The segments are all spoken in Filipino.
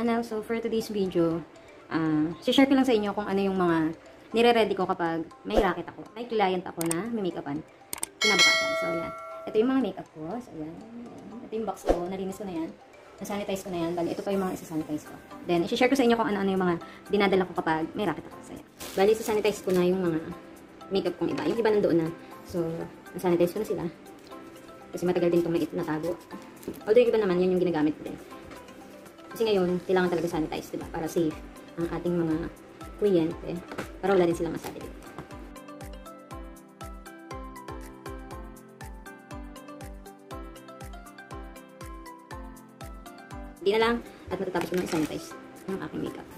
channel. So for today's video, share ko lang sa inyo kung ano yung mga nire-ready ko kapag may racket ako. May client ako na may make-upan. Kinabukasan. So ayan. Ito yung mga make-up ko. So ayan. Ito yung box ko. Nalinis ko na yan. Nasanitize ko na yan. Bali, ito pa yung mga isa-sanitize ko. Then, share ko sa inyo kung ano-ano yung mga dinadala ko kapag may racket ako. So ayan. Bali, isa-sanitize ko na yung mga make-up kong iba. Yung iba nandoon na. So, nasanitize ko na sila. Kasi matagal din itong natago. Although yung iba naman, yun yung ginagamit ko din. Kasi ngayon, kailangan talaga sanitize, diba? Para safe ang ating mga kliyente. Para wala din silang masabi dito. Hindi na lang at matatapos ko na i-sanitize ang aking makeup.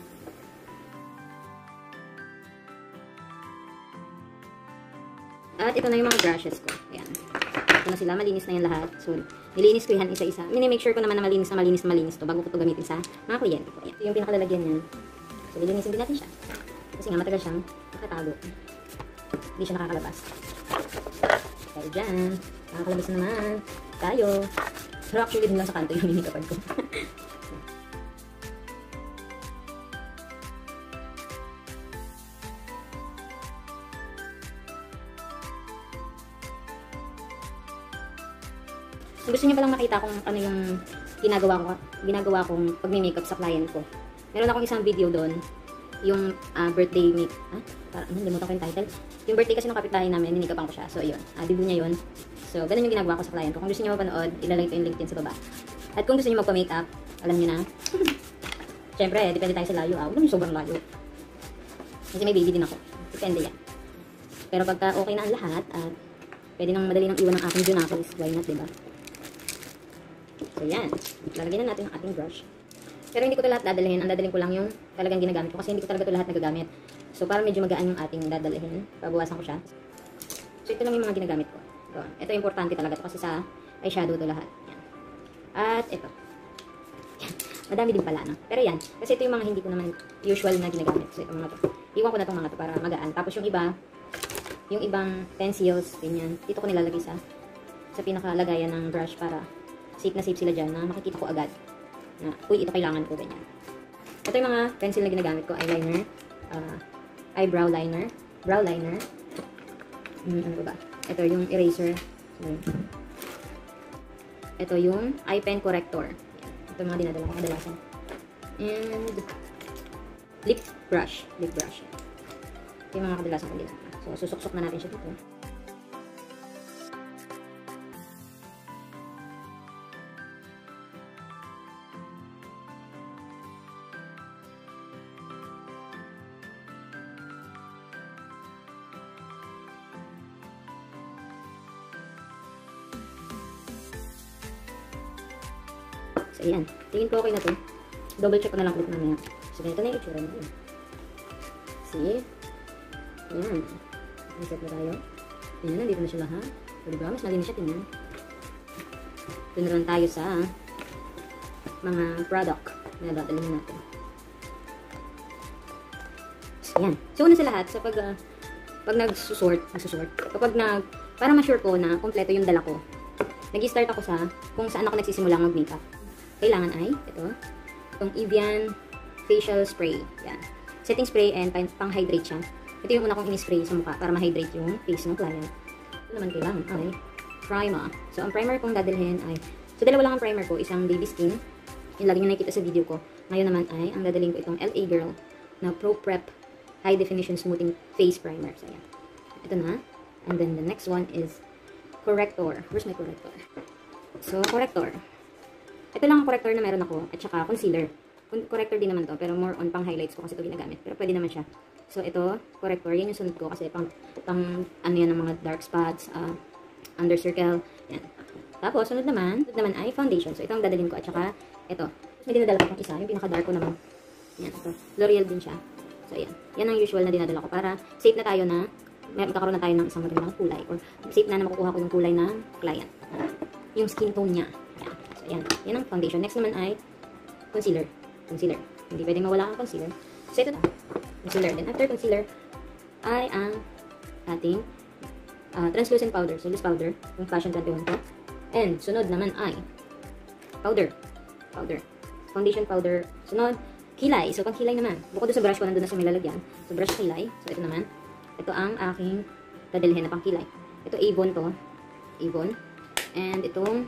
At ito na yung mga brushes ko. Ayan. Ito na sila. Malinis na yung lahat. So, nilinis ko yan isa-isa. Mini-make sure ko naman na malinis to bago ko ito gamitin sa mga kliyente ko. Ayan. Ito yung pinakalalagyan niyan. So, lilinisin din natin siya. Kasi nga, matagal siyang nakatago. Hindi siya nakakalabas. Tayo dyan. Nakakalabas na naman. Tayo. Pero actually, din lang sa kanto yung minikapan ko. Kung gusto niyo palang makita kung ano yung ginagawa kong pag-makeup sa client ko. Meron akong isang video doon, yung birthday make. Limutan ko yung title. Yung birthday kasi ng kapitbahay namin, minikapan ko siya. So, yun. Debut niya yun. So, ganun yung ginagawa ko sa client ko. Kung gusto niyo mapanood, ilalagay ko yung link din sa baba. At kung gusto niyo magpa-makeup, alam niyo na. Siyempre, depende tayo sa layo. Huwag naman sobrang layo. Kasi may baby din ako. Depende yan. Pero pagka okay na ang lahat, at pwede nang madali nang iwan ng aking junakis, why not, diba? So, yan. Lalagyan na natin ang ating brush. Pero hindi ko ito lahat dadalhin. Ang dadalhin ko lang yung talagang ginagamit ko. Kasi hindi ko talaga ito lahat nagagamit. So, para medyo magaan yung ating dadalhin. Pabawasan ko siya. So, ito lang yung mga ginagamit ko. So, ito importante talaga ito kasi sa eyeshadow ito lahat. Yan. At ito. Yan. Madami din pala, no? Pero yan. Kasi ito yung mga hindi ko naman usual na ginagamit. So, ito mga to. Iwan ko na itong mga to para magaan. Tapos yung iba, yung ibang pencils, ganyan. Dito ko nilalagay sa pinakalagayan ng brush para safe na safe sila dyan na makikita ko agad na, uy, ito kailangan ko, ganyan. Ito yung mga pencil na ginagamit ko, eyeliner, eyebrow liner, brow liner, ano ba? Ito yung eraser, ito yung eye pen corrector, ito yung mga dinadala ko kadalasan, and lip brush, ito yung mga kadalasan ko dinadala. So, susuksok na natin siya dito. So, ayan. Tingin ko okay na to. Double check ko na lang ulit mamaya. So, ganito na yung itsura na yun. See? Ayan. Reset na tayo. Ayan, nandito na siya lahat. So, diba? Mas malinis siya. Tingnan. Doon naman tayo sa mga product na dadalhin natin. So, ayan. So, una sa lahat, sa pag nagsusort, para ma-sure ko na kompleto yung dala ko, nag-start ako sa kung saan ako nagsisimula mag-makeup. Kailangan ay, itong Evian facial spray. Yan. Setting spray and pang-hydrate siya. Ito yung una kong in-spray sa mukha para ma-hydrate yung face ng client. Ito naman kailangan ay primer. So, ang primer kong dadalhin ay, so dalawa lang ang primer ko, isang baby skin. Yung lagi nyo nakikita sa video ko. Ngayon naman ay, ang dadalhin ko itong LA Girl na Pro Prep High Definition Smoothing Face Primer. So, yan. Ito na. And then the next one is corrector. Where's my corrector? So, corrector. Ito lang ang corrector na meron ako. At saka concealer. Corrector din naman to. Pero more on pang highlights ko kasi ito ginagamit. Pero pwede naman siya. So, ito, corrector. Yan yung sunod ko kasi pang ano yan ng mga dark spots, under circle. Yan. Tapos, sunod naman ay foundation. So, ito ang dadalhin ko. At saka, ito. May dinadala ko pang isa. Yung pinaka-dark ko naman. Yan. Ito. L'Oreal din siya. So, yan. Yan ang usual na dinadala ko para safe na tayo na magkakaroon na tayo ng isang magandang kulay. Or safe na makukuha ko yung kulay ng client. Yung skin tone niya. Yan. So, yan. Yan ang foundation. Next naman ay concealer. Hindi pwedeng mawala ang concealer. So, ito na. Concealer. Then, after concealer, ay ang ating translucent powder. So, loose powder. Yung Fashion 21 ko. And, sunod naman ay powder. foundation powder. Sunod, kilay. So, pang kilay naman. Bukod doon sa brush ko, nandun na sa may lalagyan. So, brush kilay. So, ito naman. Ito ang aking dadalhin na pang kilay. Ito, Avon to. Avon. And itong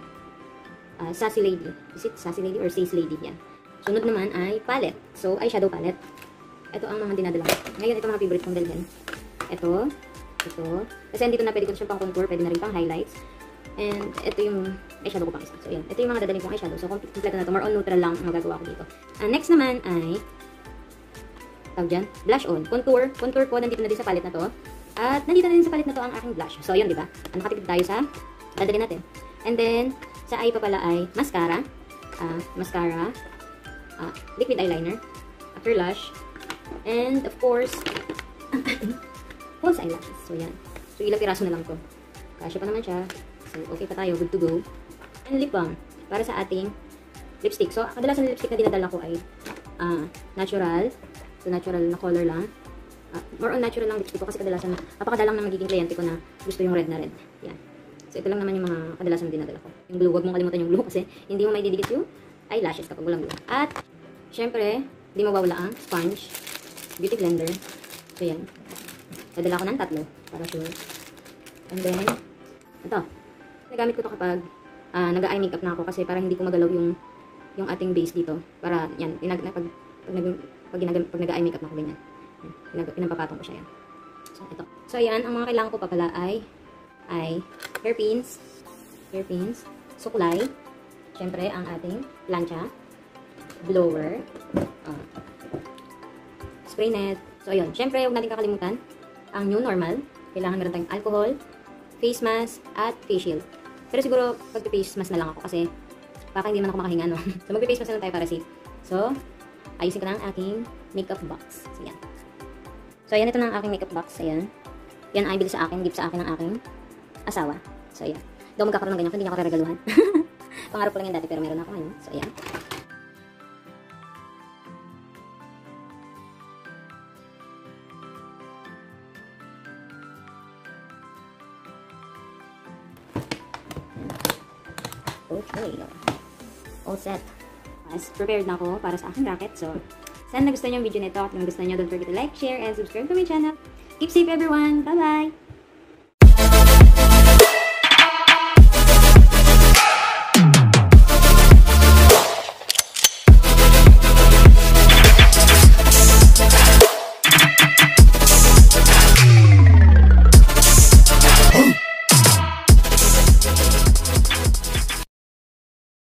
Sassy Lady. Is it Sassy Lady or Says Lady? Yan. Sunod naman ay palette. So, eyeshadow palette. Ito ang mga dinadala ko. Ngayon, ito mga favorite kong dalhin. Ito. Ito. Kasi dito na pwede ko siya pang contour. Pwede na rin pang highlights. And ito yung eyeshadow ko pang isa. So, yan. Ito yung mga dadalhin kong eyeshadow. So, complete na to. More on neutral lang ang magagawa ko dito. Next naman ay tawag dyan, blush on. Contour. Contour ko, nandito na din sa palette na to. At nandito na din sa palette na to ang aking blush. So, yun, di ba? Nakatipid tayo sa dadalhin natin. And then, sa eye pa pala ay mascara. Liquid eyeliner. Upper lash. And, of course, ang ating false eyelashes. So, yan. So, ilang piraso na lang to. Kasya pa naman siya. So, okay pa tayo. Good to go. And lip balm. Para sa ating lipstick. So, kadalasan lipstick na dinadala ko ay natural. So, natural na color lang. More on natural lang lipstick ko kasi kadalasan, napakadalang na magiging kliyente ko na gusto yung red na red. Yan. So, ito lang naman yung mga kadalasan na dinadala ko. Yung glue, huwag mong kalimutan yung glue kasi hindi mo may didikit yung eyelashes kapag walang glue. At, syempre, hindi mawawala ang sponge, beauty blender. So, yan. Dadala ko ng 3 para sure. And then, ito. Nagamit ko to kapag nag-eye makeup na ako kasi parang hindi ko magalaw yung ating base dito. Para, yan, pag nag-eye makeup na ako, ganyan. Pinampapatong ko siya yan. So, ito. So, yan. Ang mga kailangan ko pa pala ay hairpins, suklay, syempre, ang ating plancha, blower, spray net. So, ayun. Syempre, huwag natin kakalimutan ang new normal. Kailangan meron tayong alcohol, face mask, at face shield. Pero siguro, pag-face mask na lang ako kasi baka hindi man ako makahinga, no? So, mag-face mask na lang tayo para safe. So, ayusin ko na ang aking makeup box. So, yan. So, ayan, ito na ang aking makeup box. Ayan. Yan ay bili sa akin, gift sa akin ng aking asawa. So, ayan. Hindi ako magkakaroon ng ganyan, hindi niya ako regaluhan. Pangarap ko lang yan dati, pero meron ako ngayon. So, ayan. Okay. All set. As prepared na ako para sa aking racket. So, sana nagustuhan niyo yung video nito. At kung gusto niyo, don't forget to like, share, and subscribe to my channel. Keep safe, everyone. Bye-bye!